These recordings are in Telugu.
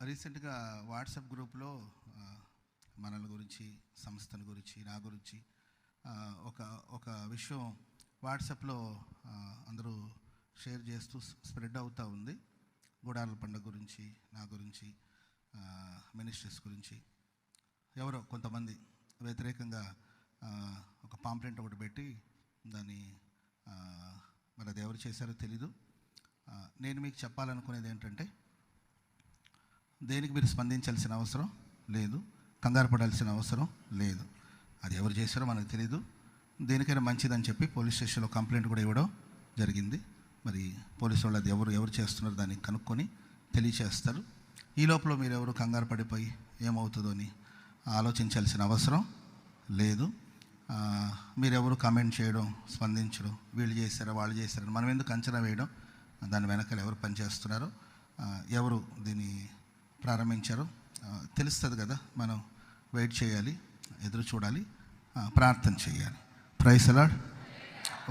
రీసెంట్గా వాట్సాప్ గ్రూప్లో మనల గురించి, సంస్థల గురించి, నా గురించి ఒక ఒక విషయం వాట్సాప్లో అందరూ షేర్ చేస్తూ స్ప్రెడ్ అవుతూ ఉంది. గుడాల పండుగ గురించి, నా గురించి, మినిస్ట్రీస్ గురించి ఎవరో కొంతమంది వ్యతిరేకంగా ఒక పాంప్లెంట్ ఒకటి పెట్టి దాన్ని మరి అది ఎవరు చేశారో తెలీదు. నేను మీకు చెప్పాలనుకునేది ఏంటంటే, దేనికి మీరు స్పందించాల్సిన అవసరం లేదు, కంగారు పడాల్సిన అవసరం లేదు. అది ఎవరు చేశారో మనకు తెలీదు. దేనికైనా మంచిదని చెప్పి పోలీస్ స్టేషన్లో కంప్లైంట్ కూడా ఇవ్వడం జరిగింది. మరి పోలీసు వాళ్ళు అది ఎవరు చేస్తున్నారో దాన్ని కనుక్కొని తెలియచేస్తారు. ఈ లోపల మీరు ఎవరు కంగారు పడిపోయి ఏమవుతుందో అని ఆలోచించాల్సిన అవసరం లేదు. మీరెవరు కామెంట్ చేయడం, స్పందించడం, వీళ్ళు చేశారా వాళ్ళు చేశారని మనం ఎందుకు అంచనా వేయడం? దాని వెనకాల ఎవరు పనిచేస్తున్నారో, ఎవరు దీన్ని ప్రారంభించారో తెలుస్తుంది కదా. మనం వెయిట్ చేయాలి, ఎదురు చూడాలి, ప్రార్థన చేయాలి. Praise the lord.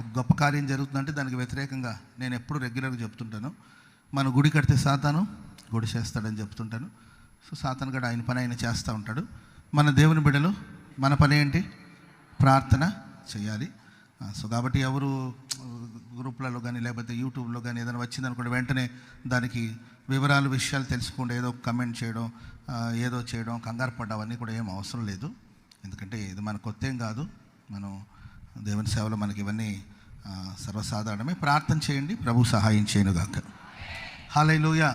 ఒక గొప్ప కార్యం జరుగుతుందంటే దానికి వ్యతిరేకంగా నేను ఎప్పుడు రెగ్యులర్గా చెప్తుంటాను, మన గుడి కడితే సాతాను గుడి చేస్తాడని చెప్తుంటాను. సో సాతాను కూడా ఆయన పని ఆయన చేస్తూ ఉంటాడు. మన దేవుని బిడ్డలు మన పని ఏంటి? ప్రార్థన చేయాలి. సో కాబట్టి ఎవరు గ్రూప్లలో కానీ లేకపోతే యూట్యూబ్లో కానీ ఏదైనా వచ్చిందనుకోండి వెంటనే దానికి వివరాలు, విషయాలు తెలుసుకుంటే ఏదో కమెంట్ చేయడం, ఏదో చేయడం, కంగారు పడ్డావన్నీ కూడా ఏం అవసరం లేదు. ఎందుకంటే ఇది మన కొత్త ఏం కాదు. మనం దేవుని సేవలో మనకి ఇవన్నీ సర్వసాధారణమే. ప్రార్థన చేయండి, ప్రభు సహాయం చేయనుగాక. హల్లెలూయా.